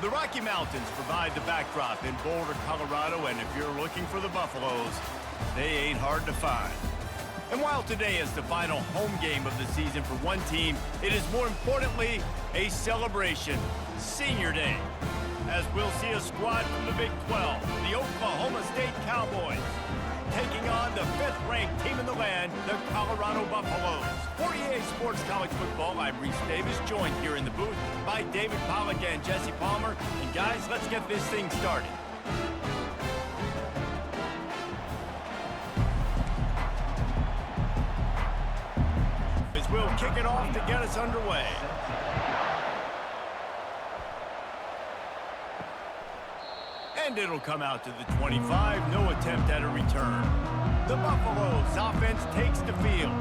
The Rocky Mountains provide the backdrop in Boulder, Colorado, and if you're looking for the Buffaloes, they ain't hard to find. And while today is the final home game of the season for one team, it is more importantly a celebration, Senior Day, as we'll see a squad from the Big 12, the Oklahoma State Cowboys, taking on the 5th-ranked team in the land, the Colorado Buffaloes. For EA Sports College Football, I'm Reese Davis, joined here in the booth by David Pollack and Jesse Palmer. And guys, let's get this thing started. As we'll kick it off to get us underway. And it'll come out to the 25, no attempt at a return. The Buffaloes offense takes the field.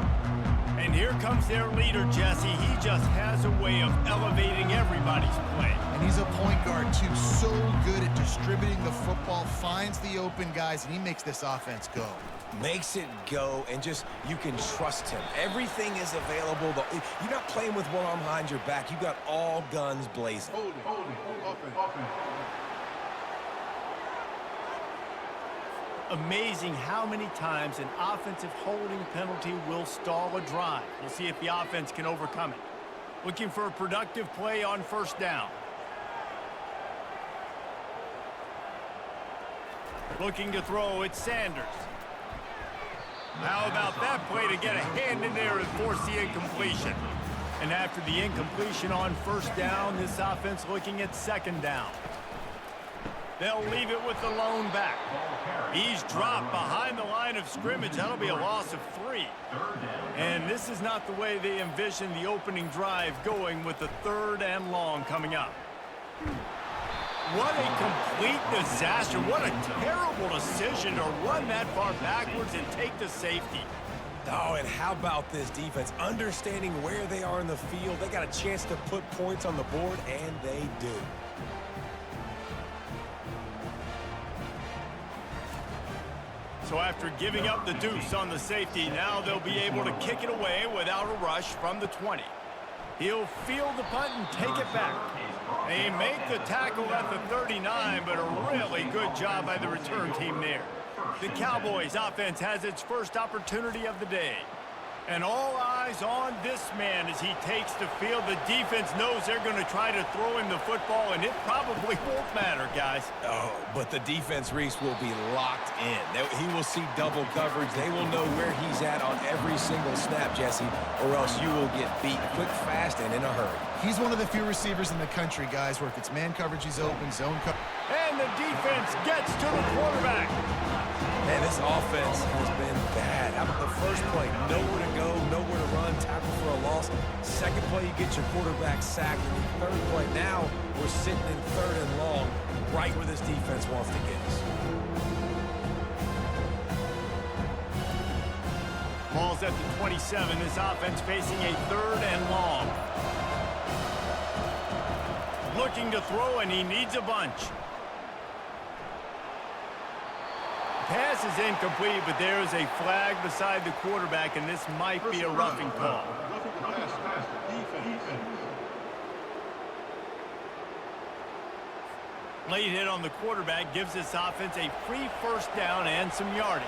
And here comes their leader, Jesse. He just has a way of elevating everybody's play. And he's a point guard, too. So good at distributing the football, finds the open guys, and he makes this offense go. Makes it go, and just, you can trust him. Everything is available. You're not playing with one arm behind your back. You got all guns blazing. Hold it. Amazing how many times an offensive holding penalty will stall a drive. We'll see if the offense can overcome it. Looking for a productive play on first down. Looking to throw, it's Sanders. How about that play to get a hand in there and force the incompletion? And after the incompletion on first down, this offense looking at second down. They'll leave it with the lone back. He's dropped behind the line of scrimmage. That'll be a loss of 3. And this is not the way they envision the opening drive going with the 3rd and long coming up. What a complete disaster. What a terrible decision to run that far backwards and take the safety. Oh, and how about this defense? Understanding where they are in the field. They got a chance to put points on the board, and they do. So after giving up the deuce on the safety, now they'll be able to kick it away without a rush from the 20. He'll field the punt and take it back. They make the tackle at the 39, but a really good job by the return team there. The Cowboys offense has its first opportunity of the day. And all eyes on this man as he takes the field. The defense knows they're going to try to throw him the football, and it probably won't matter, guys. Oh, but the defense, Reese, will be locked in. He will see double coverage. They will know where he's at on every single snap, Jesse, or else you will get beat quick, fast, and in a hurry. He's one of the few receivers in the country, guys, where if it's man coverage, he's open, zone coverage. And the defense gets to the quarterback. Man, this offense has been bad. How about the first play? Nowhere to go, nowhere to run, tackle for a loss. Second play, you get your quarterback sacked. And the third play, now we're sitting in 3rd and long, right where this defense wants to get us. Ball's at the 27. This offense facing a 3rd and long. Looking to throw, and he needs a bunch. Pass is incomplete, but there is a flag beside the quarterback, and this might be a roughing call. Late hit on the quarterback gives this offense a free first down and some yardage.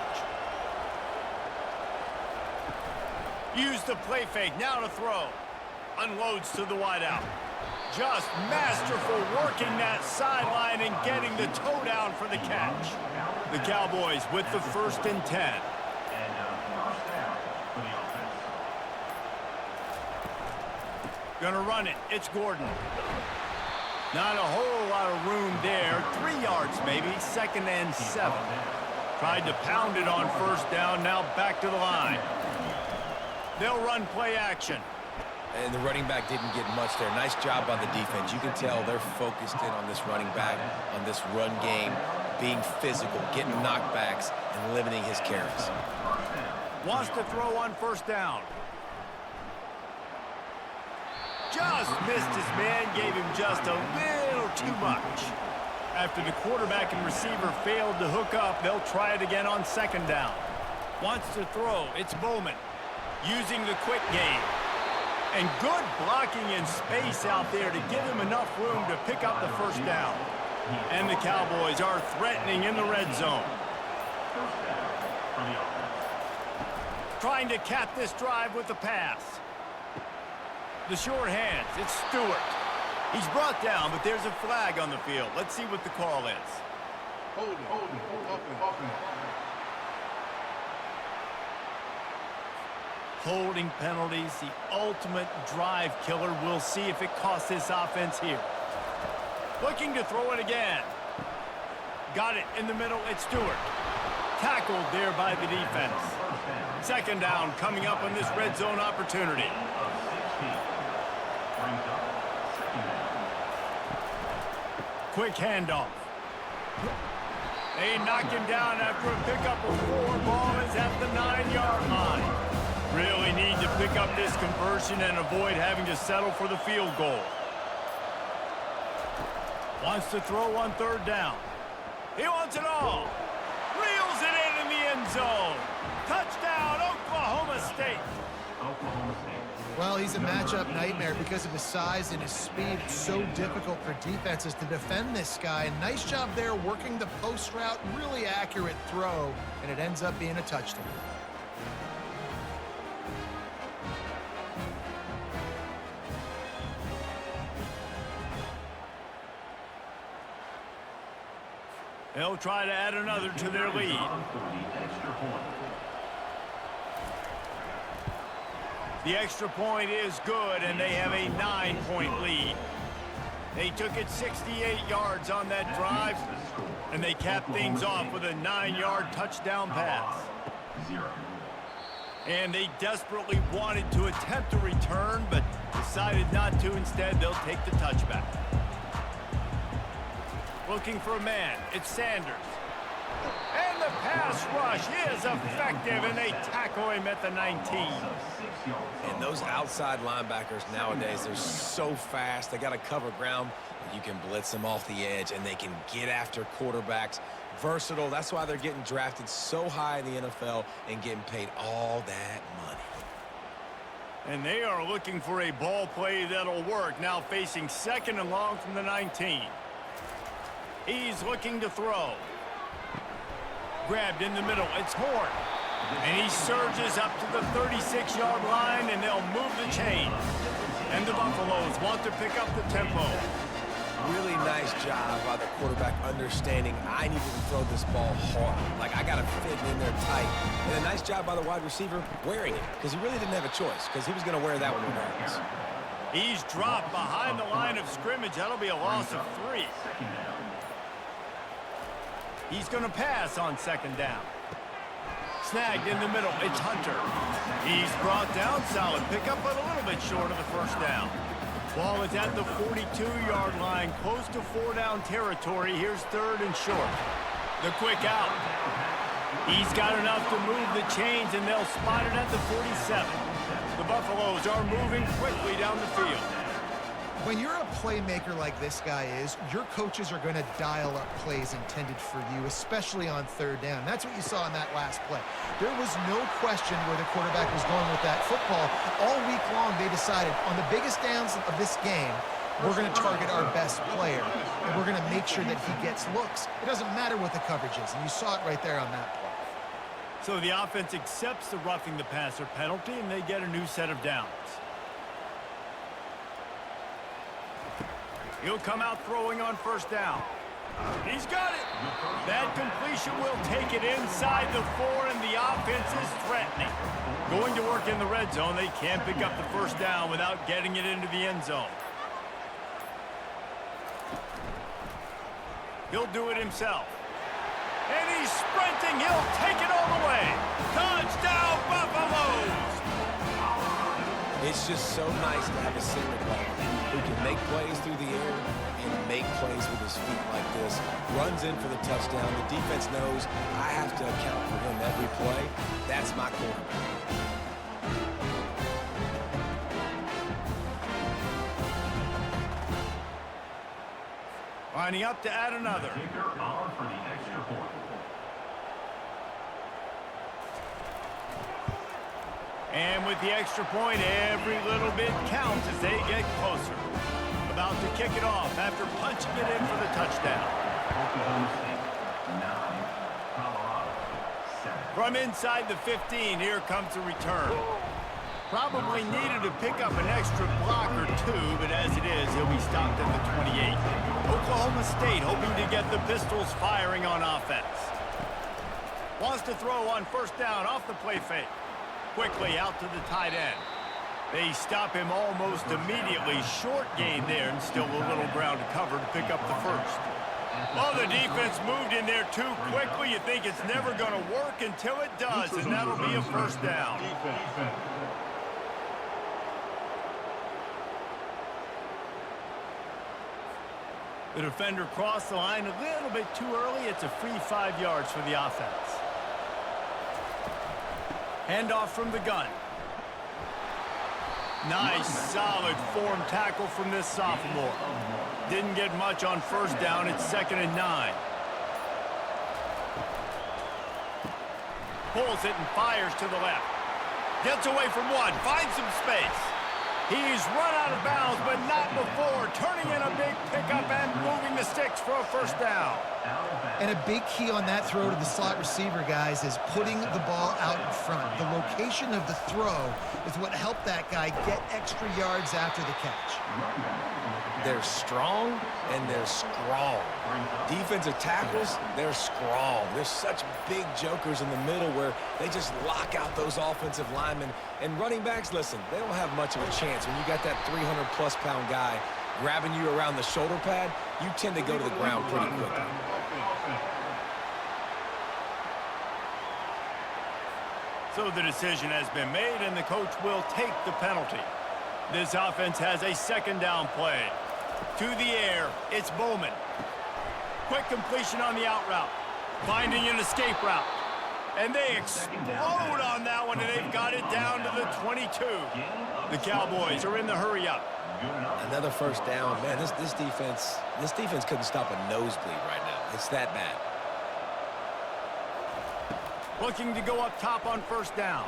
Use the play fake, now to throw. Unloads to the wideout. Just masterful working that sideline and getting the toe down for the catch. The Cowboys with the 1st and 10. Gonna run it. It's Gordon. Not a whole lot of room there. 3 yards maybe. 2nd and 7. Tried to pound it on first down. Now back to the line. They'll run play action. And the running back didn't get much there. Nice job by the defense. You can tell they're focused in on this running back, on this run game, being physical, getting knockbacks, and limiting his carries. Wants to throw on first down. Just missed his man, gave him just a little too much. After the quarterback and receiver failed to hook up, they'll try it again on 2nd down. Wants to throw, it's Bowman. Using the quick game. And good blocking in space out there to give him enough room to pick up the first down. And the Cowboys are threatening in the red zone. Trying to cap this drive with the pass. The short hands, it's Stewart. He's brought down, but there's a flag on the field. Let's see what the call is. Holding penalties, the ultimate drive killer. We'll see if it costs this offense here. Looking to throw it again. Got it in the middle, it's Stewart. Tackled there by the defense. Second down coming up on this red zone opportunity. Quick handoff. They knock him down after a pickup of 4. Ball is at the 9-yard line. Really need to pick up this conversion and avoid having to settle for the field goal. Wants to throw on third down. He wants it all. Reels it in the end zone. Touchdown, Oklahoma State. Well, he's a matchup nightmare because of his size and his speed. It's so difficult for defenses to defend this guy. Nice job there working the post route. Really accurate throw, and it ends up being a touchdown. They'll try to add another to their lead. The extra point is good, and they have a 9-point lead. They took it 68 yards on that drive, and they capped things off with a 9-yard touchdown pass. And they desperately wanted to attempt a return, but decided not to. Instead, they'll take the touchback. Looking for a man, it's Sanders. And the pass rush is effective, and they tackle him at the 19. And those outside linebackers nowadays, they're so fast. They got to cover ground. You can blitz them off the edge, and they can get after quarterbacks. Versatile. That's why they're getting drafted so high in the NFL and getting paid all that money. And they are looking for a ball play that'll work. Now facing second and long from the 19. He's looking to throw. Grabbed in the middle. It's Horn. And he surges up to the 36-yard line, and they'll move the chain. And the Buffaloes want to pick up the tempo. Really nice job by the quarterback understanding I needed to throw this ball hard. Like, I got to fit in there tight. And a nice job by the wide receiver wearing it, because he really didn't have a choice, because he was going to wear that one regardless. He's dropped behind the line of scrimmage. That'll be a loss of 3. He's going to pass on second down. Snagged in the middle. It's Hunter. He's brought down. Solid pickup, but a little bit short of the first down. Ball is at the 42-yard line, close to 4-down territory. Here's third and short. The quick out. He's got enough to move the chains, and they'll spot it at the 47. The Buffaloes are moving quickly down the field. When you're a playmaker like this guy is, your coaches are going to dial up plays intended for you, especially on third down. That's what you saw in that last play. There was no question where the quarterback was going with that football. All week long, they decided on the biggest downs of this game, we're going to target our best player, and we're going to make sure that he gets looks. It doesn't matter what the coverage is, and you saw it right there on that play. So the offense accepts the roughing the passer penalty, and they get a new set of downs. He'll come out throwing on first down. He's got it. That completion will take it inside the 4, and the offense is threatening. Going to work in the red zone. They can't pick up the first down without getting it into the end zone. He'll do it himself. And he's sprinting. He'll take it all the way. Touchdown, Buffaloes! It's just so nice to have a signal player who can make plays through the air and make plays with his feet like this. Runs in for the touchdown. The defense knows I have to account for him every play. That's my quarterback. Lining up to add another. And with the extra point, every little bit counts as they get closer. About to kick it off after punching it in for the touchdown. From inside the 15, here comes the return. Probably needed to pick up an extra block or two, but as it is, he'll be stopped at the 28. Oklahoma State hoping to get the Pistols firing on offense. Wants to throw on first down off the play fake. Quickly out to the tight end. They stop him almost immediately. Short gain there, and still a little ground to cover to pick up the first. Well, the defense moved in there too quickly. You think it's never going to work until it does, and that'll be a first down. The defender crossed the line a little bit too early. It's a free 5 yards for the offense. Handoff from the gun. Nice, solid form tackle from this sophomore. Didn't get much on first down. It's 2nd and 9. Pulls it and fires to the left. Gets away from one. Finds some space. He's run out of bounds, but not before. Turning in a big pickup and moving the sticks for a first down. And a big key on that throw to the slot receiver, guys, is putting the ball out in front. The location of the throw is what helped that guy get extra yards after the catch. They're strong and they're strong. Defensive tackles, they're strong. There's such big jokers in the middle where they just lock out those offensive linemen. And running backs, listen, they don't have much of a chance. When you got that 300-plus pound guy grabbing you around the shoulder pad, you tend to go to the ground pretty quickly. So the decision has been made, and the coach will take the penalty. This offense has a 2nd down play. To the air, it's Bowman. Quick completion on the out route. Finding an escape route. And they explode on that one, and they've got it down to the 22. The Cowboys are in the hurry up. Another first down. Man, this defense couldn't stop a nosebleed right now. It's that bad. Looking to go up top on first down.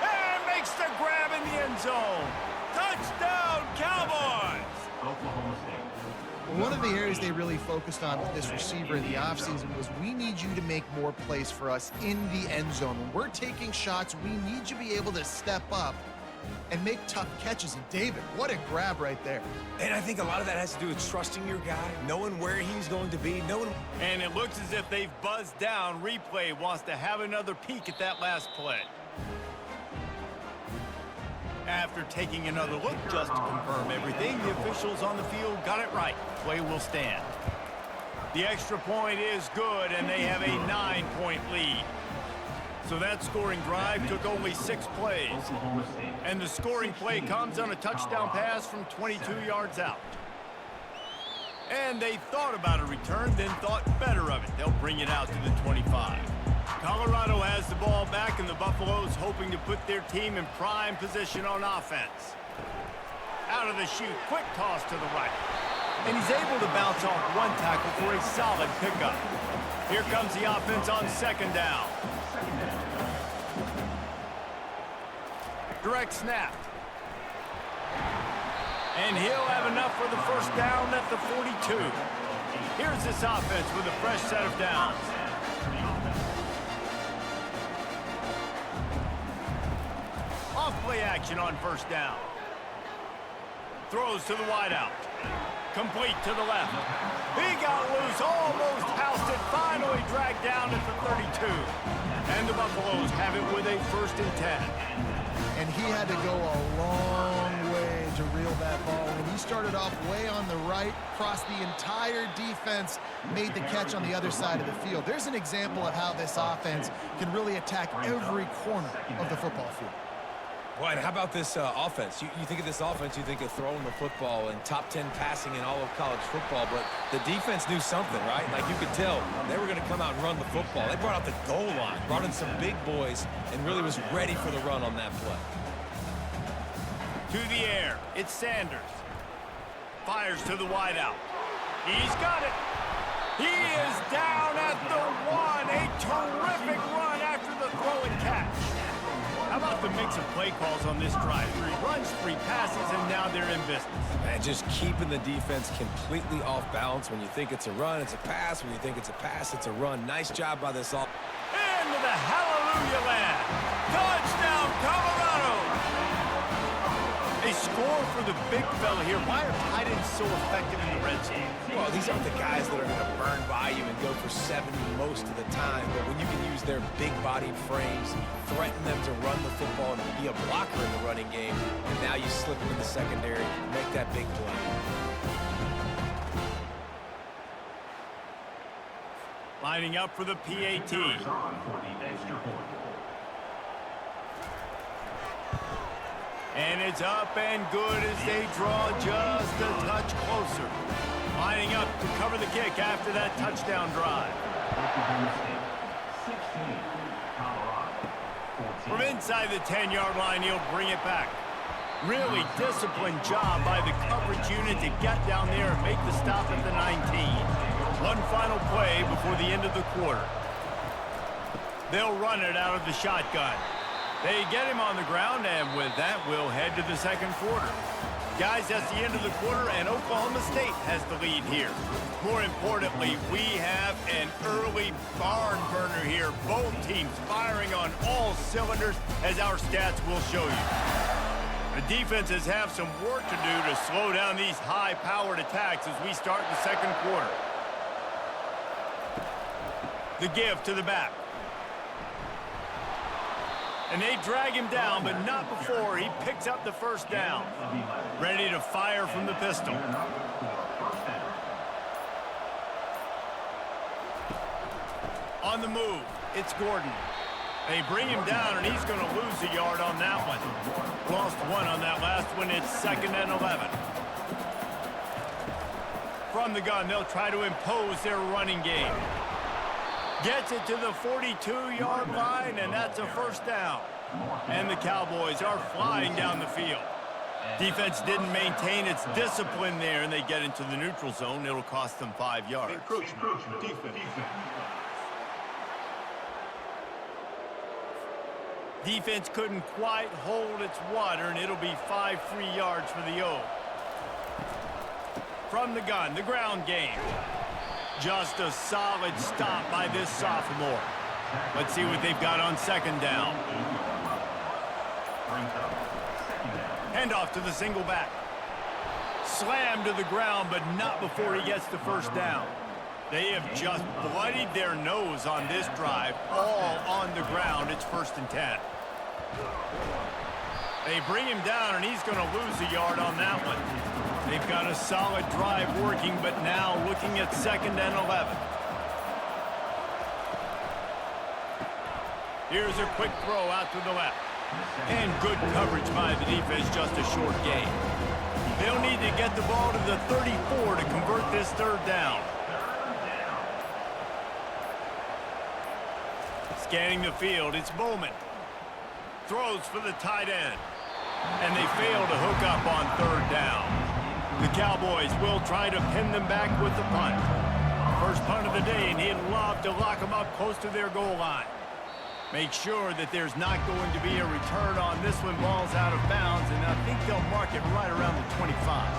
And makes the grab in the end zone. Touchdown, Cowboys! One of the areas they really focused on with this receiver in the offseason was, we need you to make more plays for us in the end zone. When we're taking shots, we need you to be able to step up and make tough catches. And David, what a grab right there. And I think a lot of that has to do with trusting your guy, knowing where he's going to be, And it looks as if they've buzzed down. Replay wants to have another peek at that last play. After taking another look just to confirm everything, the officials on the field got it right. Play will stand. The extra point is good, and they have a 9-point lead. So that scoring drive took only 6 plays. And the scoring play comes on a touchdown pass from 22 yards out. And they thought about a return, then thought better of it. They'll bring it out to the 25. Colorado has the ball back, and the Buffaloes hoping to put their team in prime position on offense. Out of the chute, quick toss to the right. And he's able to bounce off one tackle for a solid pickup. Here comes the offense on 2nd down. Direct snap. And he'll have enough for the first down at the 42. Here's this offense with a fresh set of downs. Off-play action on first down. Throws to the wideout. Complete to the left. He got loose, almost housed it, finally dragged down at the 32. And the Buffaloes have it with a 1st and 10. And he had to go a long way to reel that ball. When he started off way on the right, crossed the entire defense, made the catch on the other side of the field. There's an example of how this offense can really attack every corner of the football field. Boy, and how about this offense? You think of this offense, you think of throwing the football and top 10 passing in all of college football, but the defense knew something, right? Like, you could tell they were going to come out and run the football. They brought out the goal line, brought in some big boys, and really was ready for the run on that play. To the air, it's Sanders. Fires to the wideout. He's got it. He is down at the 1. A terrific run after the throw and catch. the mix of play calls on this drive. 3 runs, 3 passes, and now they're in business. And just keeping the defense completely off balance. When you think it's a run, it's a pass. When you think it's a pass, it's a run. Nice job by this all. Into the hallelujah land. Touchdown, Colorado! They score for the big fella here. Why are tight ends so effective in the red zone? Well, these aren't the guys that are going to burn by you and go for 70 most of the time. But when you can use their big-bodied frames, threaten them to run the football and be a blocker in the running game, and now you slip them in the secondary, make that big play. Lining up for the PAT. And it's up and good as they draw just a touch closer. Lining up to cover the kick after that touchdown drive. From inside the 10-yard line, he'll bring it back. Really disciplined job by the coverage unit to get down there and make the stop at the 19. One final play before the end of the quarter. They'll run it out of the shotgun. They get him on the ground, and with that, we'll head to the second quarter. Guys, that's the end of the quarter, and Oklahoma State has the lead here. More importantly, we have an early barn burner here. Both teams firing on all cylinders, as our stats will show you. The defenses have some work to do to slow down these high-powered attacks as we start the second quarter. The give to the back. And they drag him down, but not before he picks up the first down. Ready to fire from the pistol. On the move, it's Gordon. They bring him down, and he's going to lose a yard on that one. Lost 1 on that last one. It's 2nd and 11. From the gun, they'll try to impose their running game. Gets it to the 42-yard line, and that's a first down. And the Cowboys are flying down the field. Defense didn't maintain its discipline there, and they get into the neutral zone. It'll cost them 5 yards. Defense couldn't quite hold its water, and it'll be 5 free yards for the O. From the gun, the ground game. Just a solid stop by this sophomore. Let's see what they've got on second down. Handoff to the single back. Slammed to the ground, but not before he gets the first down. They have just bloodied their nose on this drive, all on the ground. It's 1st and 10. They bring him down, and he's going to lose a yard on that one. They've got a solid drive working, but now looking at 2nd and 11. Here's a quick throw out to the left. And good coverage by the defense, just a short gain. They'll need to get the ball to the 34 to convert this 3rd down. Scanning the field, it's Bowman. Throws for the tight end. And they fail to hook up on 3rd down. The Cowboys will try to pin them back with the punt. First punt of the day, and he'd love to lock them up close to their goal line. Make sure that there's not going to be a return on this one. Ball's out of bounds, and I think they'll mark it right around the 25.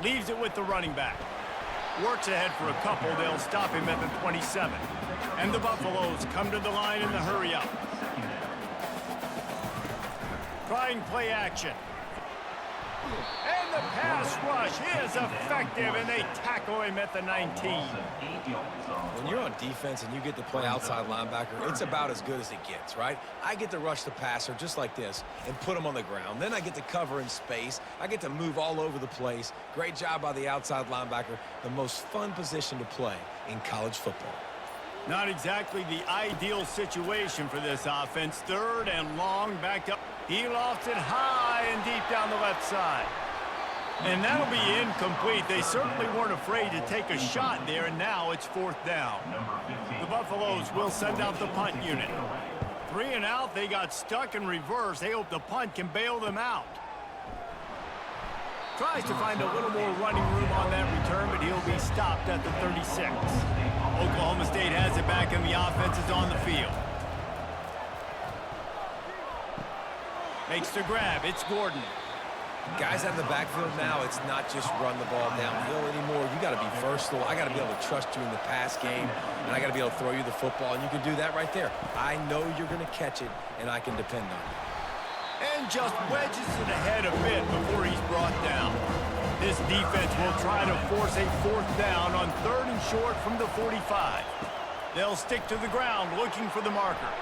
Leaves it with the running back. Works ahead for a couple. They'll stop him at the 27. And the Buffaloes come to the line in the hurry-up. Trying play action. And the pass rush is effective, and they tackle him at the 19. When you're on defense and you get to play outside linebacker, it's about as good as it gets, right? I get to rush the passer just like this and put him on the ground. Then I get to cover in space. I get to move all over the place. Great job by the outside linebacker. The most fun position to play in college football. Not exactly the ideal situation for this offense. 3rd and long, backed up. He lofts it high and deep down the left side. And that'll be incomplete. They certainly weren't afraid to take a shot there, and now it's 4th down. The Buffaloes will send out the punt unit. 3 and out, they got stuck in reverse. They hope the punt can bail them out. Tries to find a little more running room on that return, but he'll be stopped at the 36. Oklahoma State has it back, and the offense is on the field. Makes the grab. It's Gordon. Guys out of the backfield now, it's not just run the ball downhill anymore. You got to be versatile. I got to be able to trust you in the pass game, and I got to be able to throw you the football, and you can do that right there. I know you're going to catch it, and I can depend on it. And just wedges it ahead a bit before he's brought down. This defense will try to force a 4th down on 3rd and short from the 45. They'll stick to the ground looking for the marker.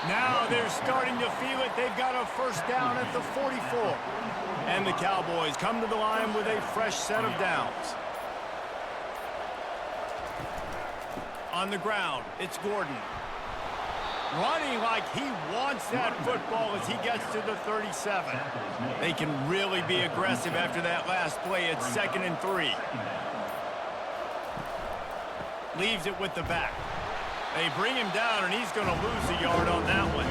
Now they're starting to feel it. They've got a 1st down at the 44. And the Cowboys come to the line with a fresh set of downs. On the ground, it's Gordon. Running like he wants that football as he gets to the 37. They can really be aggressive after that last play. It's 2nd and 3. Leaves it with the back. They bring him down, and he's going to lose a yard on that one.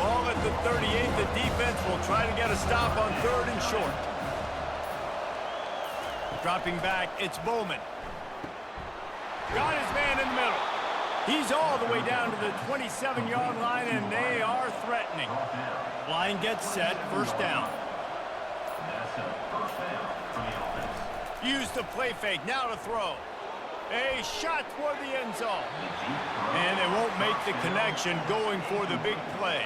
Ball at the 38. The defense will try to get a stop on 3rd and short. Dropping back, it's Bowman. Got his man in the middle. He's all the way down to the 27-yard line, and they are threatening. Line gets set, 1st down. Use the play fake, now to throw. A shot toward the end zone. And they won't make the connection going for the big play.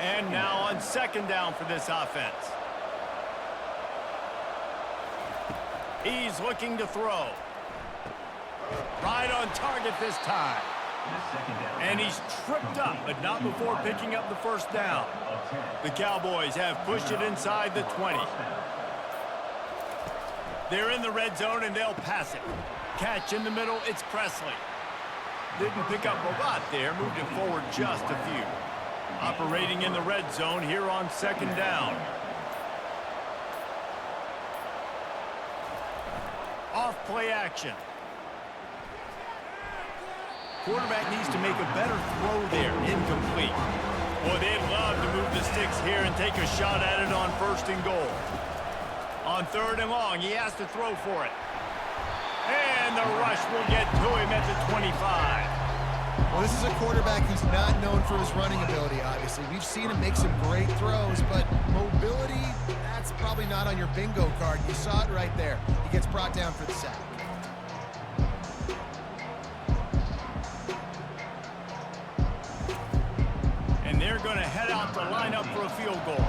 And now on 2nd down for this offense. He's looking to throw. Right on target this time. And he's tripped up, but not before picking up the 1st down. The Cowboys have pushed it inside the 20. They're in the red zone, and they'll pass it. Catch in the middle, it's Presley. Didn't pick up a lot there, moved it forward just a few. Operating in the red zone here on 2nd down. Off play action. Quarterback needs to make a better throw there. Incomplete. Boy, they'd love to move the sticks here and take a shot at it on 1st and goal. On 3rd and long, he has to throw for it. And the rush will get to him at the 25. Well, this is a quarterback who's not known for his running ability, obviously. We've seen him make some great throws, but mobility, that's probably not on your bingo card. You saw it right there. He gets brought down for the sack. And they're going to head out to line up for a field goal.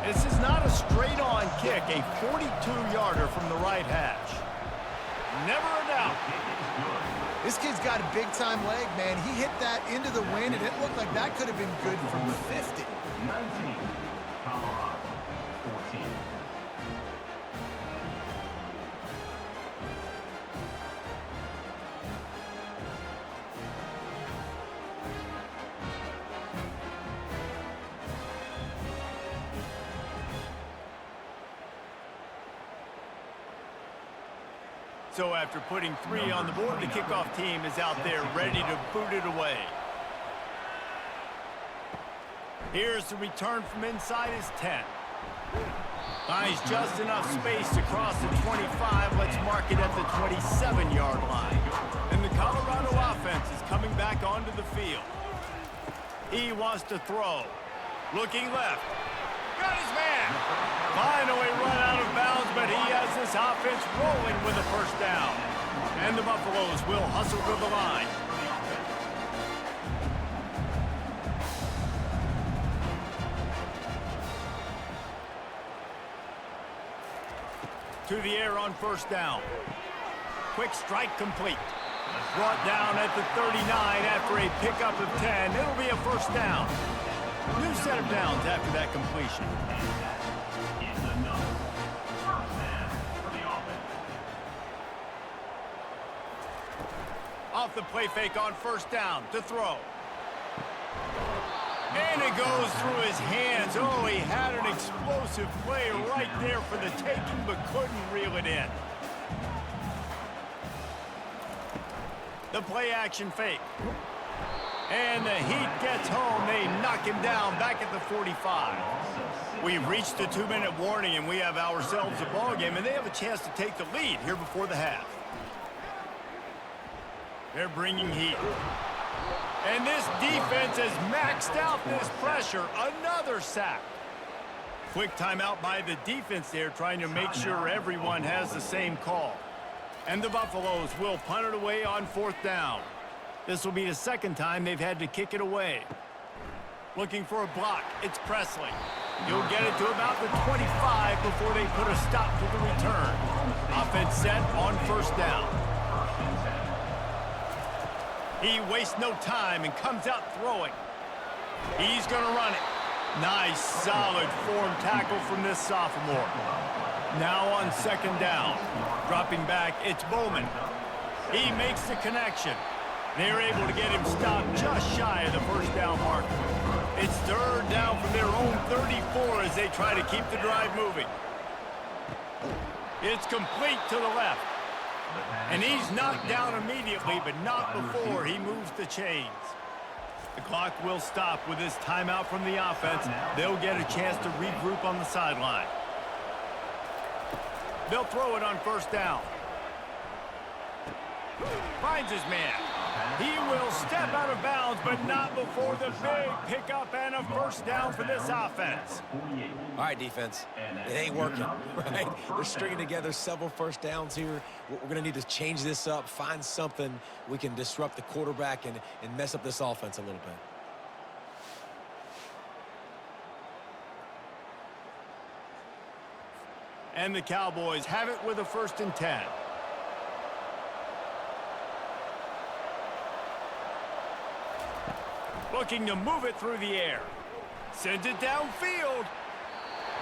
This is not a straight-on kick, a 42-yarder from the right hash. Never a doubt. This kid's got a big-time leg, man. He hit that into the wind, and it looked like that could have been good from 50. 19, Colorado, 14. So after putting 3 on the board, the kickoff team is out there ready to boot it away. Here's the return from inside his 10. Finds just enough space to cross the 25. Let's mark it at the 27-yard line. And the Colorado offense is coming back onto the field. He wants to throw. Looking left. Got his man. Finally run out of bounds, but he has this offense rolling with a 1st down. And the Buffaloes will hustle to the line. To the air on 1st down. Quick strike complete. Brought down at the 39 after a pickup of 10. It'll be a 1st down. New set of downs after that completion. Off the play fake on 1st down to throw. And it goes through his hands. Oh, he had an explosive play right there for the taking, but couldn't reel it in. The play action fake. And the heat gets home. They knock him down back at the 45. We've reached the 2-minute warning, and we have ourselves a ball game, and they have a chance to take the lead here before the half. They're bringing heat. And this defense has maxed out this pressure. Another sack. Quick timeout by the defense there, trying to make sure everyone has the same call. And the Buffaloes will punt it away on 4th down. This will be the second time they've had to kick it away. Looking for a block. It's Presley. He'll get it to about the 25 before they put a stop to the return. Offense set on 1st down. He wastes no time and comes out throwing. He's going to run it. Nice, solid form tackle from this sophomore. Now on 2nd down. Dropping back, it's Bowman. He makes the connection. They're able to get him stopped just shy of the 1st down marker. It's 3rd down from their own 34 as they try to keep the drive moving. It's complete to the left. And he's knocked down immediately, but not before he moves the chains. The clock will stop with this timeout from the offense. They'll get a chance to regroup on the sideline. They'll throw it on 1st down. Finds his man. He will step out of bounds, but not before the big pickup and a 1st down for this offense. All right, defense. It ain't working, right? They're stringing together several 1st downs here. We're going to need to change this up, find something we can disrupt the quarterback and mess up this offense a little bit. And the Cowboys have it with a 1st and 10. Looking to move it through the air. Sends it downfield.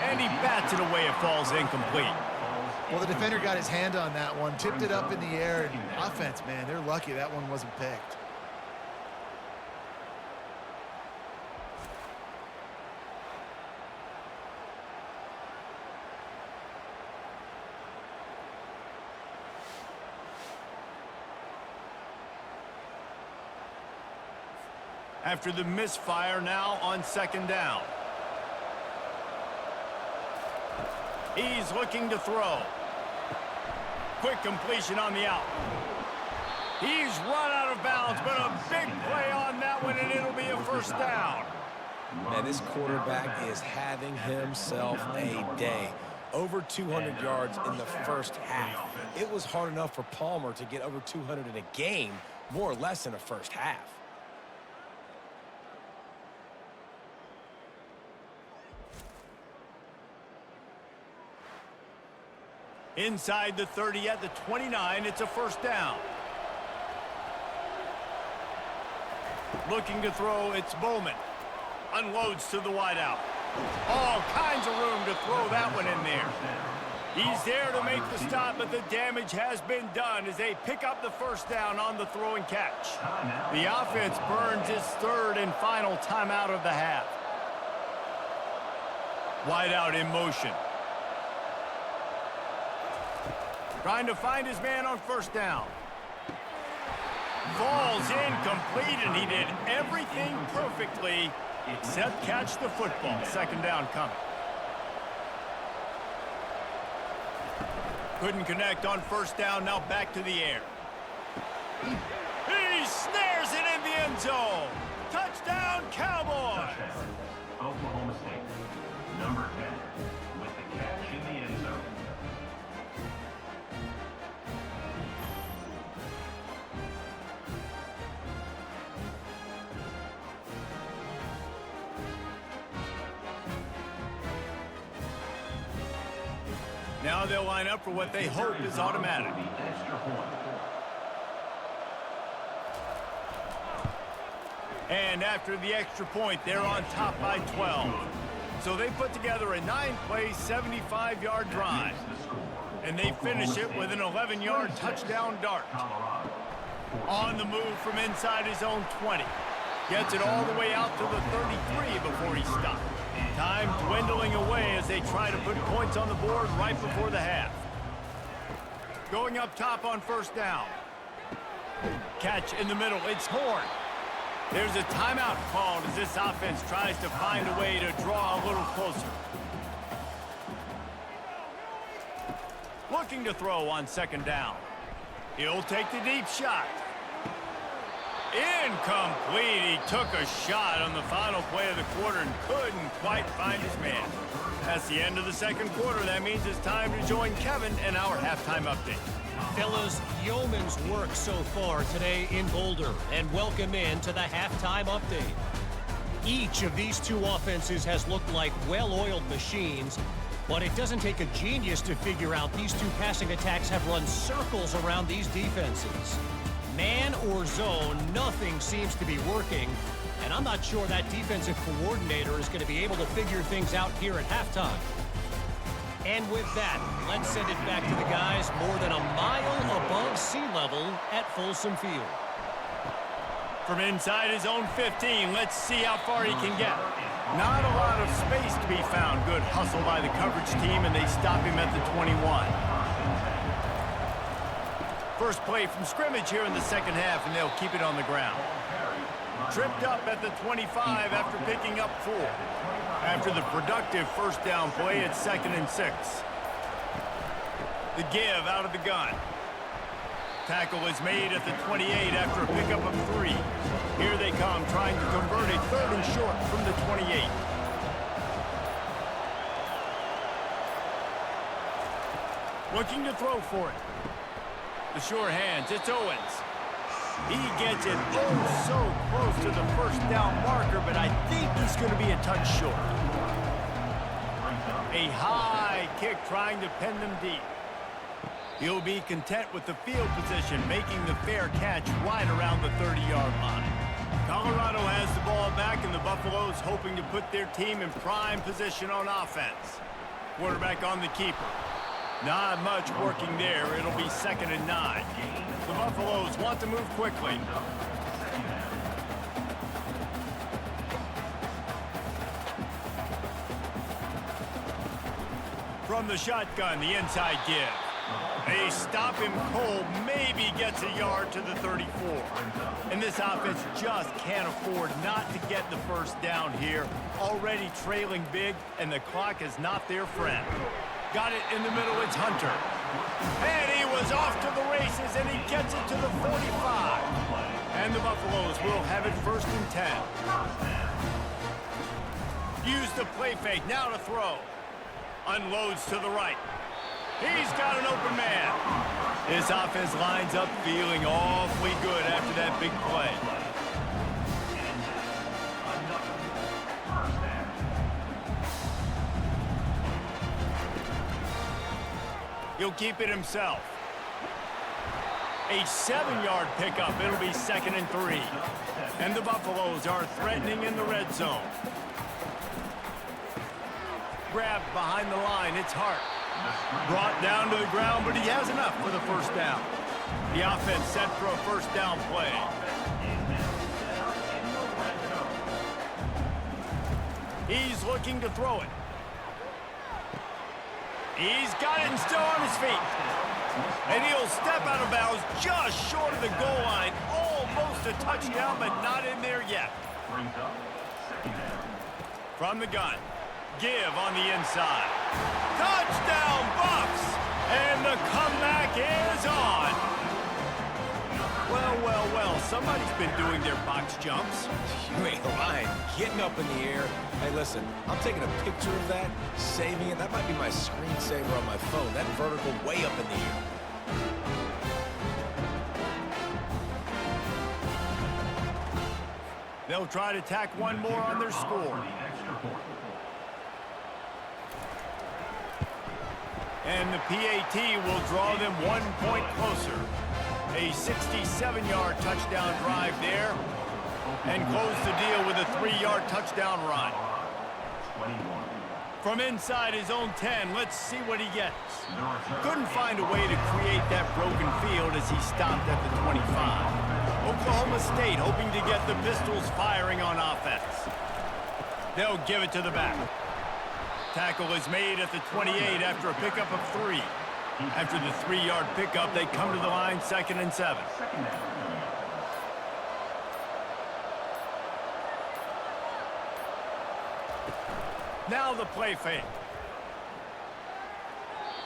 And he bats it away. It falls incomplete. Well, the defender got his hand on that one, tipped it up in the air. And offense, man, they're lucky that one wasn't picked. After the misfire, now on 2nd down. He's looking to throw. Quick completion on the out. He's run out of bounds, but a big play on that one, and it'll be a 1st down. Man, this quarterback is having himself a day. Over 200 yards in the 1st half. It was hard enough for Palmer to get over 200 in a game, more or less in a 1st half. Inside the 30 at the 29, it's a 1st down. Looking to throw, it's Bowman. Unloads to the wideout. All kinds of room to throw that one in there. He's there to make the stop, but the damage has been done as they pick up the 1st down on the throw and catch. The offense burns its 3rd and final timeout of the half. Wideout in motion. Trying to find his man on 1st down. Falls incomplete, and he did everything perfectly except catch the football. 2nd down coming. Couldn't connect on 1st down, now back to the air. He snares it in the end zone. Touchdown, Cowboys! Oklahoma State, number 10, with the catch in the end zone. Now they'll line up for what they hope is automatic. And after the extra point, they're on top by 12. So they put together a 9-play, 75-yard drive. And they finish it with an 11-yard touchdown dart. On the move from inside his own 20. Gets it all the way out to the 33 before he stopped. Time dwindling away as they try to put points on the board right before the half. Going up top on 1st down. Catch in the middle. It's Horn. There's a timeout called as this offense tries to find a way to draw a little closer. Looking to throw on second down. He'll take the deep shot. Incomplete. He took a shot on the final play of the quarter and couldn't quite find his man. That's the end of the second quarter. That means it's time to join Kevin in our halftime update. Fellas, yeoman's work so far today in Boulder, and welcome in to the halftime update. Each of these two offenses has looked like well-oiled machines, but it doesn't take a genius to figure out these two passing attacks have run circles around these defenses. Man or zone, nothing seems to be working, and I'm not sure that defensive coordinator is going to be able to figure things out here at halftime. And with that, let's send it back to the guys more than a mile above sea level at Folsom Field. From inside his own 15, let's see how far he can get. Not a lot of space to be found. Good hustle by the coverage team, and they stop him at the 21. First play from scrimmage here in the second half, and they'll keep it on the ground. Tripped up at the 25 after picking up 4. After the productive first down play, it's 2nd and 6. The give out of the gun. Tackle is made at the 28 after a pickup of 3. Here they come, trying to convert a 3rd and short from the 28. Looking to throw for it. The sure hands, it's Owens. He gets it so close to the first down marker, but I think he's going to be a touch short. A high kick trying to pin them deep. He'll be content with the field position, making the fair catch right around the 30-yard line. Colorado has the ball back, and the Buffaloes hoping to put their team in prime position on offense. Quarterback on the keeper. Not much working there. It'll be 2nd and 9. The Buffaloes want to move quickly. From the shotgun, the inside give. They stop him cold, maybe gets a yard to the 34. And this offense just can't afford not to get the first down here. Already trailing big, and the clock is not their friend. Got it in the middle, it's Hunter. And he was off to the races, and he gets it to the 45. And the Buffaloes will have it 1st and 10. Use the play fake, now to throw. Unloads to the right. He's got an open man. This offense lines up feeling awfully good after that big play. He'll keep it himself. A 7-yard pickup. It'll be 2nd and 3. And the Buffaloes are threatening in the red zone. Grabbed behind the line. It's Hart. Brought down to the ground, but he has enough for the first down. The offense set for a first down play. He's looking to throw it. He's got it and still on his feet. And he'll step out of bounds just short of the goal line. Almost a touchdown, but not in there yet. From the gun. Give on the inside. Touchdown, Bucks! And the comeback is on. Well, well, well, somebody's been doing their box jumps. You ain't lying. Getting up in the air. Hey, listen, I'm taking a picture of that, saving it. That might be my screensaver on my phone. That vertical way up in the air. They'll try to tack one more on their score. And the PAT will draw them 1 point closer. A 67-yard touchdown drive there. And close the deal with a 3-yard touchdown run. From inside his own 10, let's see what he gets. Couldn't find a way to create that broken field as he stopped at the 25. Oklahoma State hoping to get the Pistols firing on offense. They'll give it to the back. Tackle is made at the 28 after a pickup of 3. After the 3-yard pickup, they come to the line 2nd and 7. Now the play fake.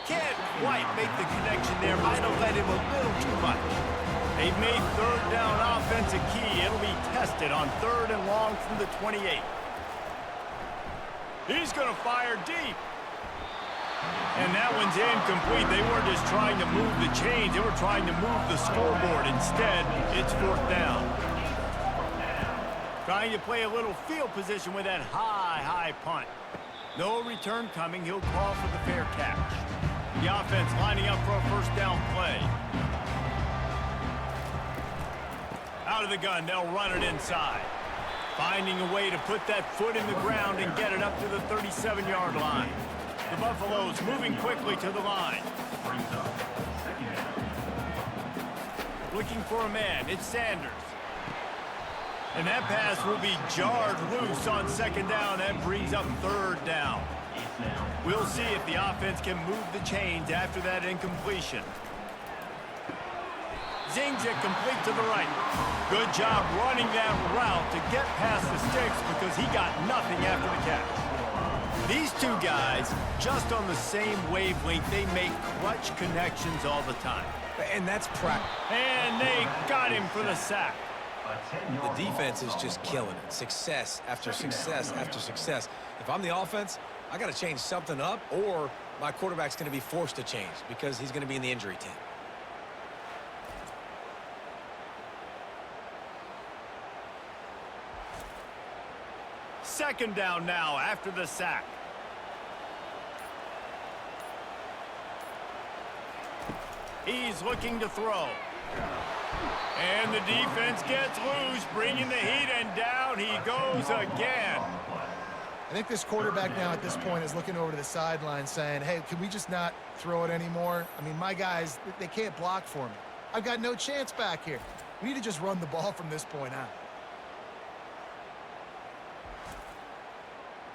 Can't quite make the connection there. Might have led him a little too much. They've made third down offense a key. It'll be tested on 3rd and long from the 28. He's going to fire deep. And that one's incomplete. They weren't just trying to move the chains. They were trying to move the scoreboard. Instead, it's 4th down. Trying to play a little field position with that high punt. No return coming. He'll call for the fair catch. The offense lining up for a 1st down play. Out of the gun, they'll run it inside. Finding a way to put that foot in the ground and get it up to the 37-yard line. The Buffaloes moving quickly to the line. Looking for a man. It's Sanders. And that pass will be jarred loose on 2nd down. That brings up 3rd down. We'll see if the offense can move the chains after that incompletion. Zings it complete to the right. Good job running that route to get past the sticks because he got nothing after the catch. These two guys, just on the same wavelength, they make clutch connections all the time. And that's practice. And they got him for the sack. The defense is just killing it. Success after success after success. If I'm the offense, I got to change something up, or my quarterback's going to be forced to change because he's going to be in the injury team. Second down now after the sack. He's looking to throw. And the defense gets loose, bringing the heat, and down he goes again. I think this quarterback now at this point is looking over to the sideline saying, hey, can we just not throw it anymore? I mean, my guys, they can't block for me. I've got no chance back here. We need to just run the ball from this point out.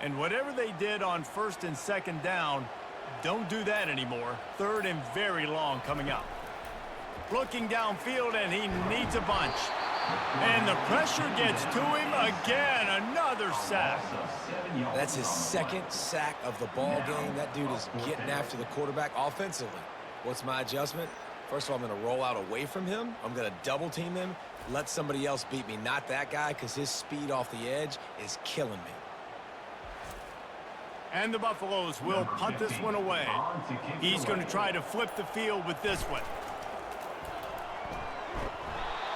And whatever they did on 1st and 2nd down, don't do that anymore. 3rd and very long coming up. Looking downfield, and he needs a bunch. And the pressure gets to him again. Another sack. That's his 2nd sack of the ball game. That dude is getting after the quarterback offensively. What's my adjustment? First of all, I'm going to roll out away from him. I'm going to double team him. Let somebody else beat me, not that guy, because his speed off the edge is killing me. And the Buffaloes will punt this one away. He's going to try to flip the field with this one.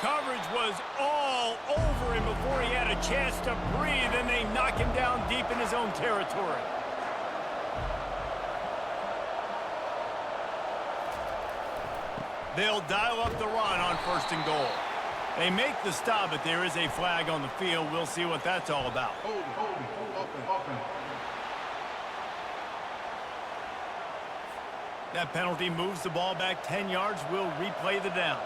Coverage was all over him before he had a chance to breathe, and they knock him down deep in his own territory. They'll dial up the run on 1st and goal. They make the stop, but there is a flag on the field. We'll see what that's all about. That penalty moves the ball back 10 yards. We'll replay the down.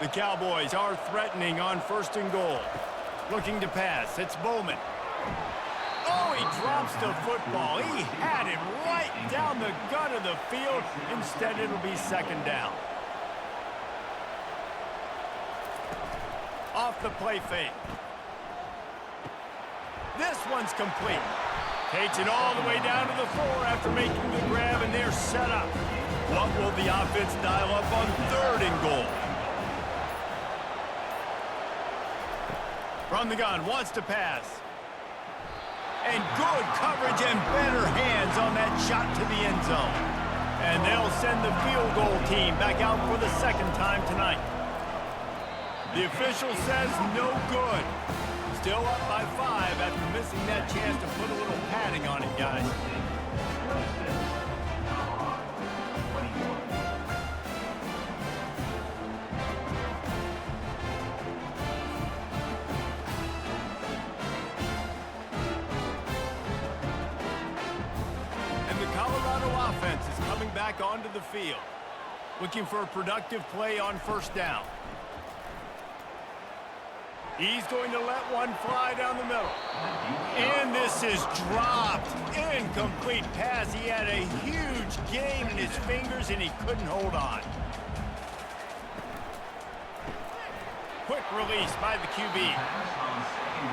The Cowboys are threatening on 1st and goal. Looking to pass. It's Bowman. Oh, he drops the football. He had it right down the gut of the field. Instead, it'll be 2nd down. Off the play fake. This one's complete. Takes it all the way down to the 4 after making the grab, and they're set up. What will the offense dial up on 3rd and goal? From the gun, wants to pass. And good coverage and better hands on that shot to the end zone. And they'll send the field goal team back out for the 2nd time tonight. The official says no good. Still up by 5 after missing that chance to put a little padding on it, guys. And the Colorado offense is coming back onto the field, looking for a productive play on 1st down. He's going to let one fly down the middle. And this is dropped. Incomplete pass. He had a huge game in his fingers, and he couldn't hold on. Quick quick release by the QB.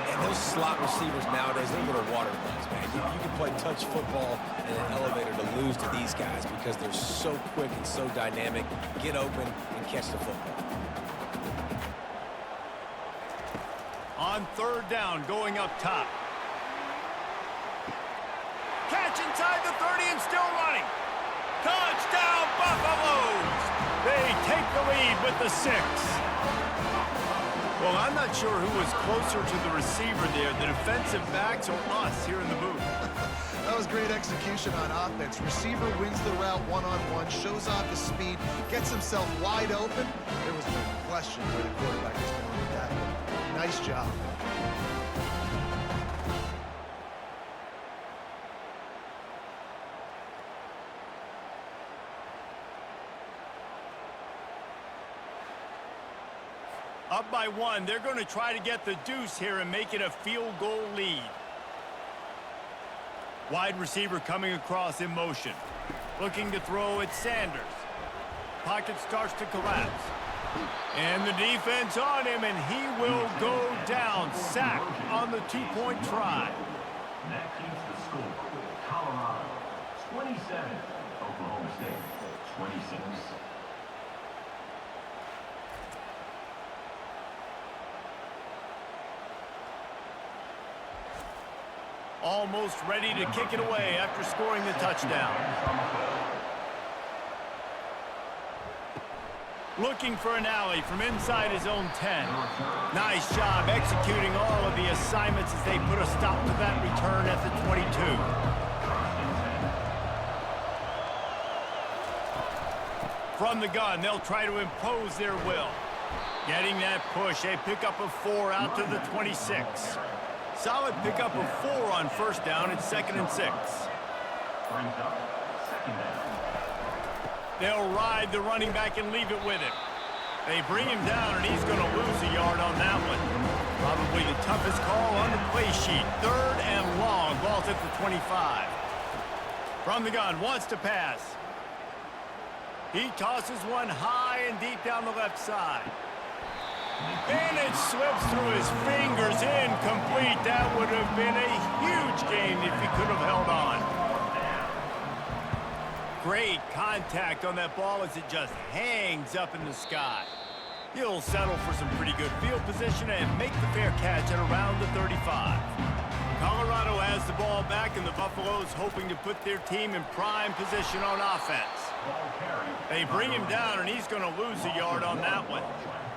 And those slot receivers nowadays, they're little water bugs, man. You can play touch football in an elevator to lose to these guys because they're so quick and so dynamic. Get open and catch the football. On third down, going up top. Catch inside the 30 and still running. Touchdown, Buffaloes! They take the lead with the 6. Well, I'm not sure who was closer to the receiver there, the defensive backs or us here in the booth. That was great execution on offense. Receiver wins the route one-on-one, shows off his speed, gets himself wide open. There was no question where the quarterback was going with that. Nice job. Up by 1, they're going to try to get the deuce here and make it a field goal lead. Wide receiver coming across in motion. Looking to throw at Sanders. Pocket starts to collapse. And the defense on him, and he will go down. Sack on the 2-point try. That keeps the score. Colorado 27, Oklahoma State 26. Almost ready to kick it away after scoring the touchdown. Looking for an alley from inside his own 10. Nice job executing all of the assignments as they put a stop to that return at the 22. From the gun, they'll try to impose their will. Getting that push, they pick up a 4 out to the 26. Solid pickup of 4 on first down. It's 2nd and 6. Brings up second down. They'll ride the running back and leave it with him. They bring him down, and he's going to lose a yard on that one. Probably the toughest call on the play sheet. 3rd and long. Ball's at the 25. From the gun, wants to pass. He tosses one high and deep down the left side. And it slips through his fingers, incomplete. That would have been a huge gain if he could have held on. Great contact on that ball as it just hangs up in the sky. He'll settle for some pretty good field position and make the fair catch at around the 35. Colorado has the ball back, and the Buffaloes hoping to put their team in prime position on offense. They bring him down, and he's going to lose a yard on that one.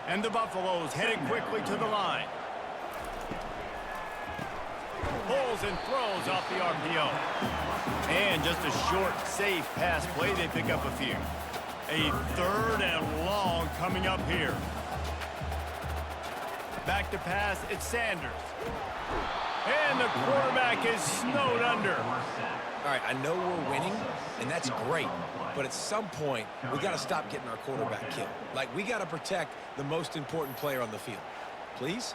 And the Buffaloes headed quickly to the line. Pulls and throws off the RPO. And just a short, safe pass play. They pick up a few. A 3rd and long coming up here. Back to pass, it's Sanders. And the quarterback is snowed under. All right, I know we're winning, and that's great. But at some point, we got to stop getting our quarterback killed. Like, we got to protect the most important player on the field. Please?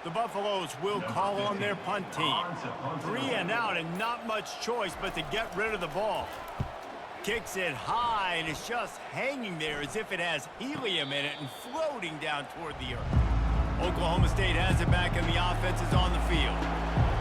The Buffaloes will call on their punt team. 3 and out and not much choice but to get rid of the ball. Kicks it high, and it's just hanging there as if it has helium in it and floating down toward the earth. Oklahoma State has it back, and the offense is on the field.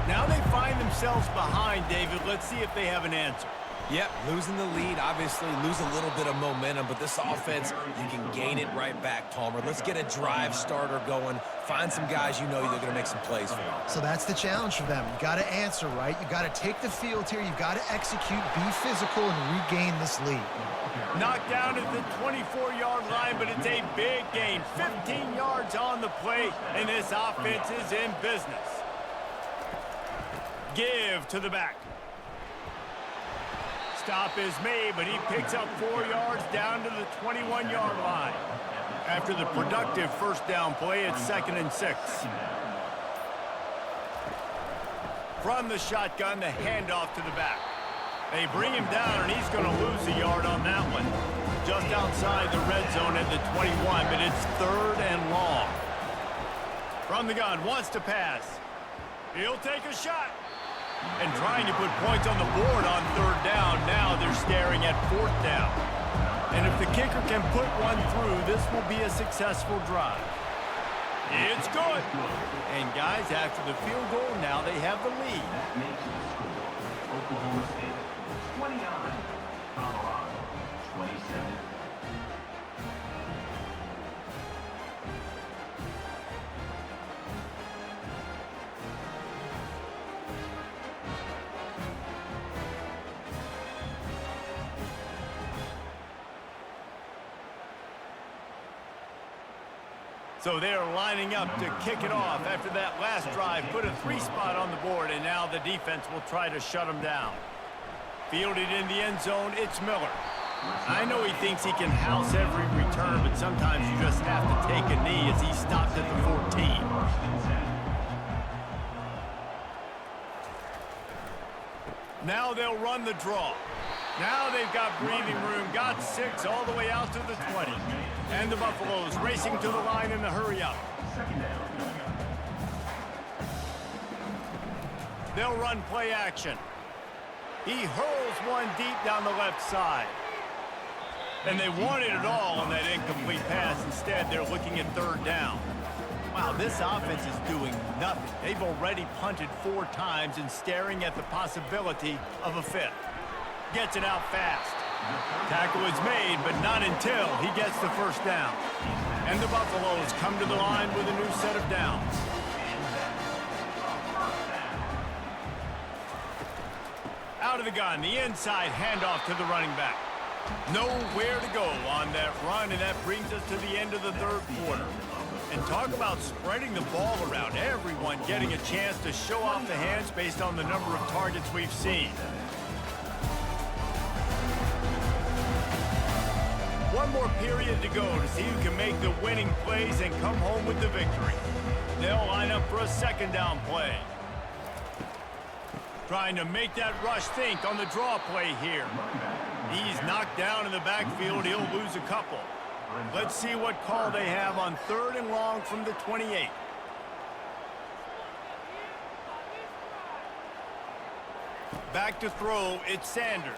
Now they find themselves behind, David. Let's see if they have an answer. Yep, losing the lead, obviously lose a little bit of momentum, but this offense, you can gain it right back, Palmer. Let's get a drive starter going. Find some guys you know they're going to make some plays for. So that's the challenge for them. You got to answer, right? You got to take the field here. You got to execute, be physical, and regain this lead. Knocked down at the 24-yard line, but it's a big gain. 15 yards on the play, and this offense is in business. Give to the back. Stop is made, but he picks up 4 yards down to the 21-yard line. After the productive first down play, it's 2nd and 6. From the shotgun, the handoff to the back. They bring him down, and he's going to lose a yard on that one. Just outside the red zone at the 21, but it's 3rd and long. From the gun, wants to pass. He'll take a shot. And trying to put points on the board on third down, now they're staring at fourth down. And if the kicker can put one through, this will be a successful drive. It's good. And guys, after the field goal, now they have the lead. That makes the score Oklahoma State 29, Colorado 27. So they're lining up to kick it off after that last drive. Put a 3-spot on the board, and now the defense will try to shut them down. Fielded in the end zone, it's Miller. I know he thinks he can house every return, but sometimes you just have to take a knee as he stopped at the 14. Now they'll run the draw. Now they've got breathing room, got 6 all the way out to the 20. And the Buffaloes racing to the line in the hurry-up. They'll run play action. He hurls one deep down the left side. And they wanted it all on that incomplete pass. Instead, they're looking at third down. Wow, this offense is doing nothing. They've already punted 4 times and staring at the possibility of a 5th. Gets it out fast. Tackle is made, but not until he gets the first down. And the Buffaloes come to the line with a new set of downs. Out of the gun, the inside handoff to the running back. Nowhere to go on that run, and that brings us to the end of the third quarter. And talk about spreading the ball around. Everyone getting a chance to show off the hands based on the number of targets we've seen. One more period to go to see who can make the winning plays and come home with the victory. They'll line up for a second down play. Trying to make that rush think on the draw play here. He's knocked down in the backfield. He'll lose a couple. Let's see what call they have on 3rd and long from the 28. Back to throw, it's Sanders.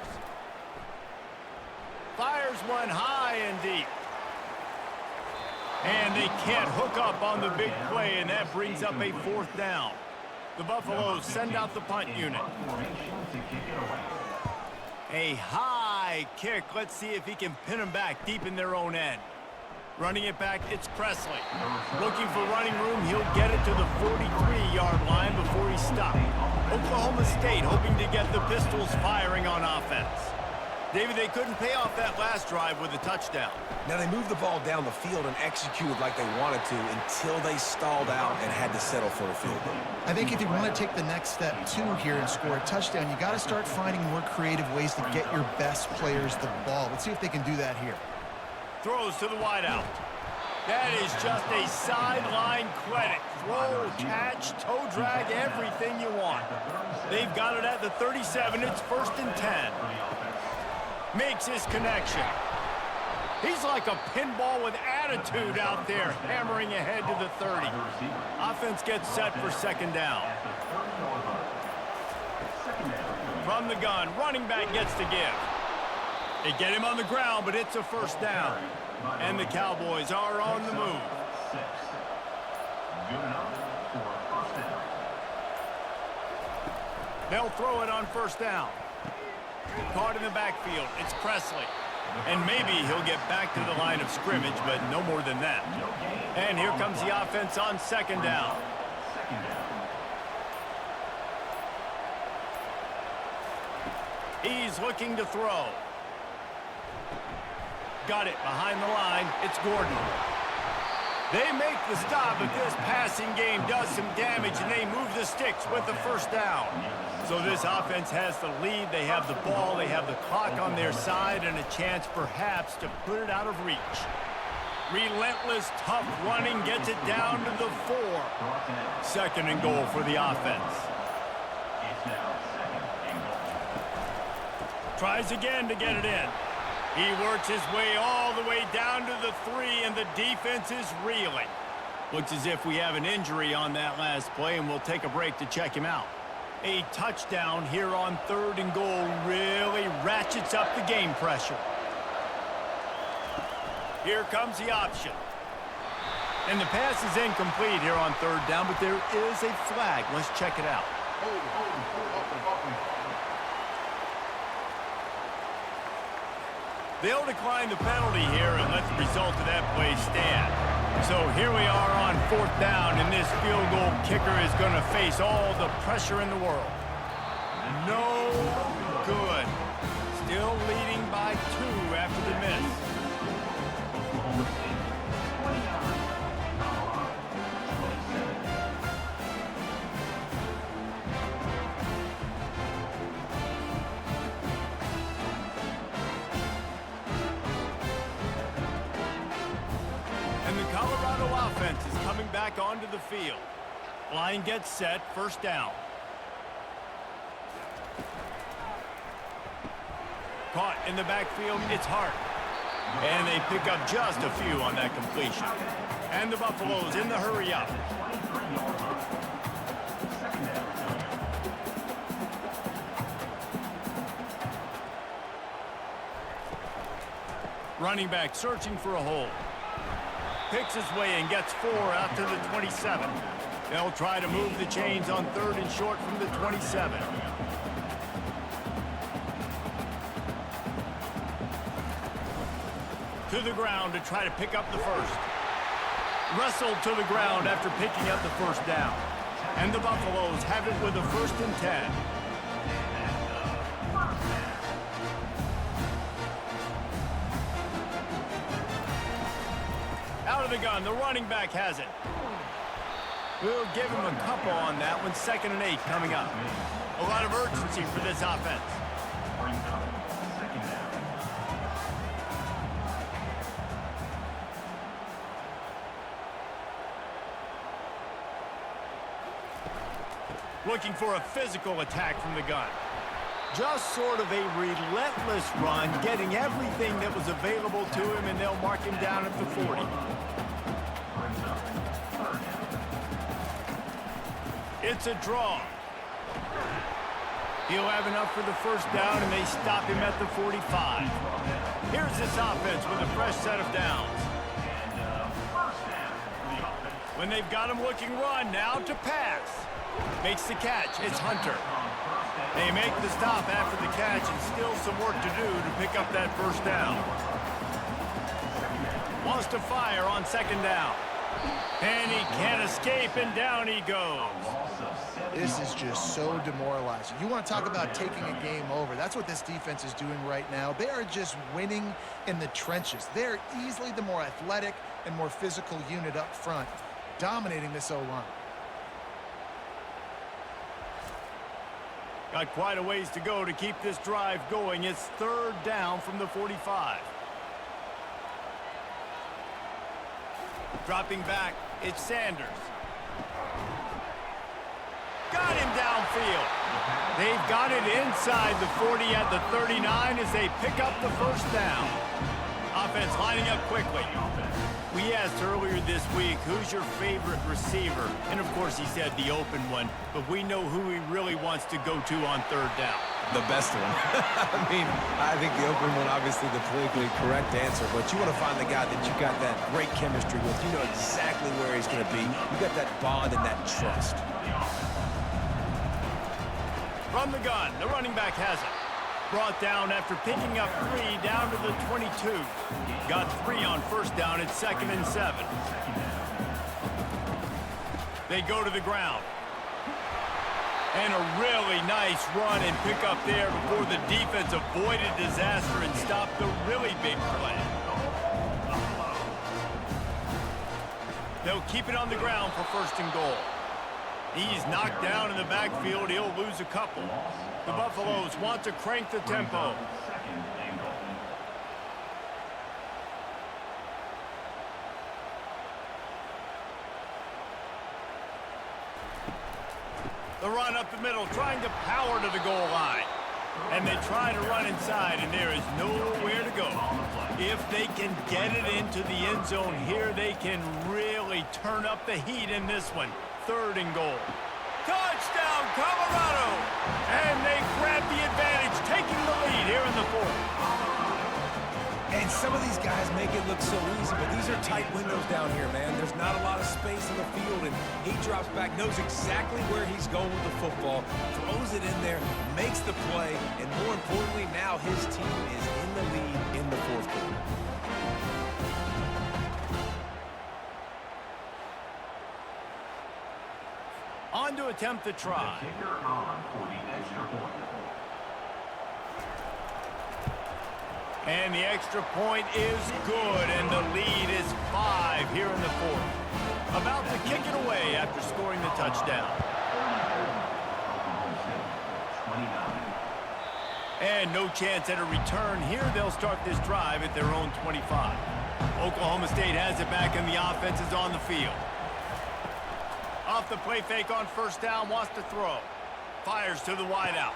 Fires one high and deep. And they can't hook up on the big play, and that brings up a 4th down. The Buffaloes send out the punt unit. A high kick. Let's see if he can pin them back deep in their own end. Running it back, it's Presley. Looking for running room, he'll get it to the 43-yard line before he's stopped. Oklahoma State hoping to get the Pistols firing on offense. David, they couldn't pay off that last drive with a touchdown. Now, they moved the ball down the field and executed like they wanted to until they stalled out and had to settle for a field goal. I think if you want to take the next step, too, here and score a touchdown, you got to start finding more creative ways to get your best players the ball. Let's see if they can do that here. Throws to the wideout. That is just a sideline credit. Throw, catch, toe drag, everything you want. They've got it at the 37. It's 1st and 10. Makes his connection. He's like a pinball with attitude out there, hammering ahead to the 30. Offense gets set for second down. From the gun, running back gets to give. They get him on the ground, but it's a 1st down. And the Cowboys are on the move. They'll throw it on 1st down. Caught in the backfield, it's Presley. And maybe he'll get back to the line of scrimmage, but no more than that. And here comes the offense on 2nd down. He's looking to throw. Got it behind the line. It's Gordon. They make the stop, but this passing game does some damage, and they move the sticks with the 1st down. So this offense has the lead. They have the ball. They have the clock on their side and a chance perhaps to put it out of reach. Relentless, tough running gets it down to the 4. 2nd and goal for the offense. Tries again to get it in. He works his way all the way down to the 3, and the defense is reeling. Looks as if we have an injury on that last play, and we'll take a break to check him out. A touchdown here on 3rd and goal really ratchets up the game pressure. Here comes the option. And the pass is incomplete here on 3rd down, but there is a flag. Let's check it out. They'll decline the penalty here and let the result of that play stand. So here we are on 4th down, and this field goal kicker is going to face all the pressure in the world. No good. Still leading by 2 after the miss. Oklahoma State, 29. Colorado, 27. And the Colorado offense is coming back onto the field. Line gets set, 1st down. Caught in the backfield, it's Hart. And they pick up just a few on that completion. And the Buffaloes in the hurry up. Running back searching for a hole. Picks his way and gets 4 out to the 27. They'll try to move the chains on 3rd and short from the 27. To the ground to try to pick up the first. Wrestled to the ground after picking up the 1st down. And the Buffaloes have it with a 1st and 10. Out of the gun, the running back has it. We'll give him a couple on that one. 2nd and 8 coming up. A lot of urgency for this offense. Looking for a physical attack from the gun. Just sort of a relentless run, getting everything that was available to him, and they'll mark him down at the 40. It's a draw. He'll have enough for the 1st down, and they stop him at the 45. Here's this offense with a fresh set of downs. When they've got him looking run, now to pass. Makes the catch. It's Hunter. They make the stop after the catch, and still some work to do to pick up that 1st down. Wants to fire on 2nd down. And he can't escape, and down he goes. This is just so demoralizing. You want to talk about taking a game over. That's what this defense is doing right now. They are just winning in the trenches. They're easily the more athletic and more physical unit up front, dominating this O-line. Got quite a ways to go to keep this drive going. It's 3rd down from the 45. Dropping back, it's Sanders. Got him downfield. They've got it inside the 40 at the 39 as they pick up the 1st down. Offense lining up quickly. We asked earlier this week, who's your favorite receiver? And of course he said the open one, but we know who he really wants to go to on 3rd down. The best one. I mean, I think the open one, obviously the politically correct answer, but you want to find the guy that you got that great chemistry with. You know exactly where he's going to be. You got that bond and that trust. From the gun, the running back has it. Brought down after picking up 3 down to the 22. Got 3 on 1st down at 2nd and 7. They go to the ground. And a really nice run and pick up there before the defense avoided disaster and stopped the really big play. They'll keep it on the ground for 1st and goal. He's knocked down in the backfield. He'll lose a couple. The Buffaloes want to crank the tempo. The run up the middle, trying to power to the goal line. And they try to run inside, and there is nowhere to go. If they can get it into the end zone here, they can really turn up the heat in this one. 3rd and goal. Touchdown, Colorado! And they grab the advantage, taking the lead here in the fourth. And some of these guys make it look so easy, but these are tight windows down here, man. There's not a lot of space in the field, and he drops back, knows exactly where he's going with the football, throws it in there, makes the play, and more importantly, now his team is in the lead in the fourth quarter. On to attempt the try. Kicker on for the extra point. And the extra point is good, and the lead is 5 here in the fourth. About to kick it away after scoring the touchdown. And no chance at a return here. They'll start this drive at their own 25. Oklahoma State has it back, and the offense is on the field. Off the play fake on first down, wants to throw. Fires to the wideout.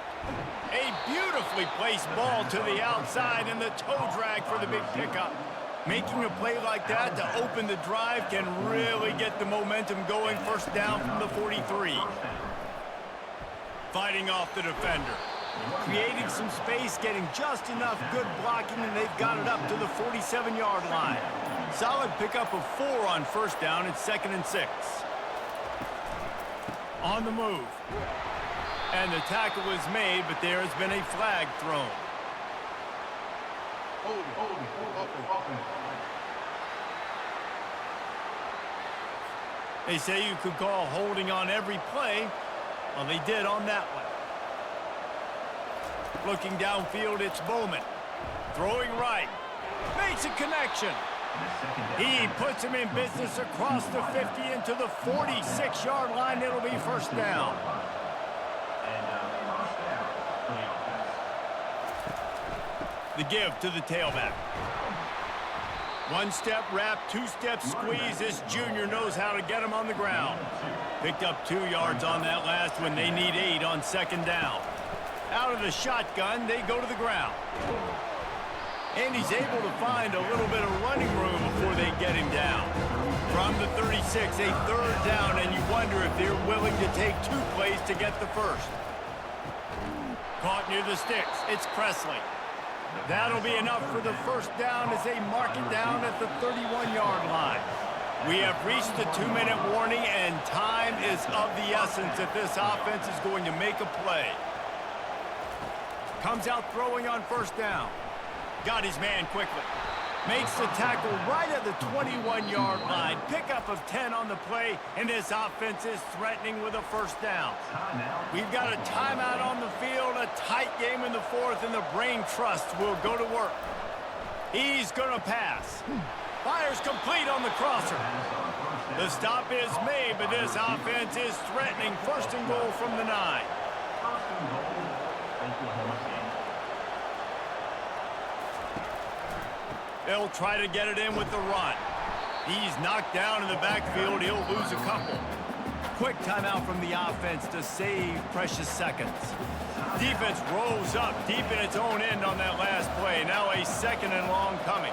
A beautifully placed ball to the outside, and the toe drag for the big pickup. Making a play like that to open the drive can really get the momentum going. First down from the 43. Fighting off the defender. Creating some space, getting just enough good blocking, and they've got it up to the 47-yard line. Solid pickup of 4 on first down. It's 2nd and 6. On the move. And the tackle is made, but there has been a flag thrown. They say you could call holding on every play. Well, they did on that one. Looking downfield, it's Bowman. Throwing right. Makes a connection. He puts him in business across the 50 into the 46-yard line. It'll be first down. The give to the tailback. One-step wrap, two-step squeeze. This junior knows how to get him on the ground. Picked up 2 yards on that last one. They need 8 on second down. Out of the shotgun, they go to the ground. And he's able to find a little bit of running room before they get him down. From the 36, a third down, and you wonder if they're willing to take 2 plays to get the first. Caught near the sticks. It's Presley. That'll be enough for the first down as they mark it down at the 31-yard line. We have reached the 2-minute warning, and time is of the essence if this offense is going to make a play. Comes out throwing on first down. Got his man quickly. Makes the tackle right at the 21-yard line. Pickup of 10 on the play, and this offense is threatening with a first down. We've got a timeout on the field, a tight game in the fourth, and the brain trust will go to work. He's going to pass. Fires complete on the crosser. The stop is made, but this offense is threatening. First and goal from the 9. They'll try to get it in with the run. He's knocked down in the backfield. He'll lose a couple. Quick timeout from the offense to save precious seconds. Defense rolls up deep in its own end on that last play. Now a 2nd and long coming.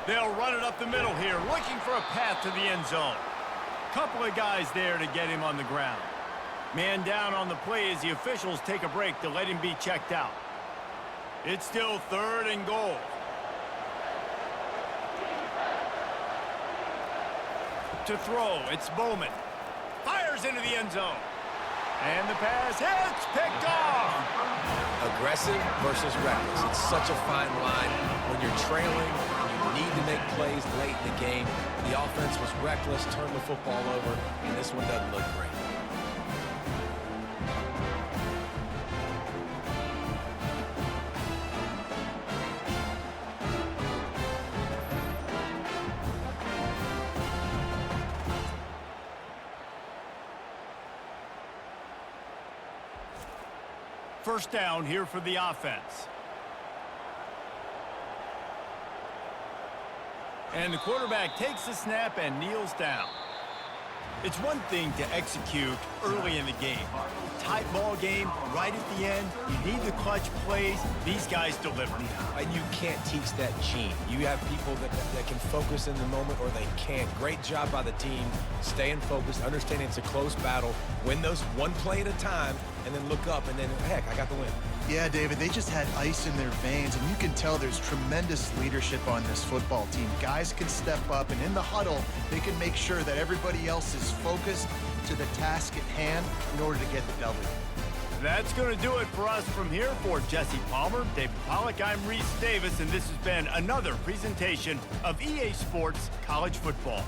They'll run it up the middle here, looking for a path to the end zone. Couple of guys there to get him on the ground. Man down on the play as the officials take a break to let him be checked out. It's still 3rd and goal. To throw, it's Bowman. Fires into the end zone. And the pass hits, picked off. Aggressive versus reckless. It's such a fine line when you're trailing and you need to make plays late in the game. The offense was reckless, turned the football over, and this one doesn't look great. First down here for the offense. And the quarterback takes the snap and kneels down. It's one thing to execute early in the game. Tight ball game, right at the end, you need the clutch plays. These guys deliver. And you can't teach that gene. You have people that can focus in the moment or they can't. Great job by the team, staying focused, understanding it's a close battle, win those one play at a time, and then look up, and then, heck, I got the win. Yeah, David, they just had ice in their veins, and you can tell there's tremendous leadership on this football team. Guys can step up, and in the huddle, they can make sure that everybody else is focused to the task at hand in order to get the W. That's going to do it for us from here. For Jesse Palmer, David Pollack, I'm Reese Davis, and this has been another presentation of EA Sports College Football.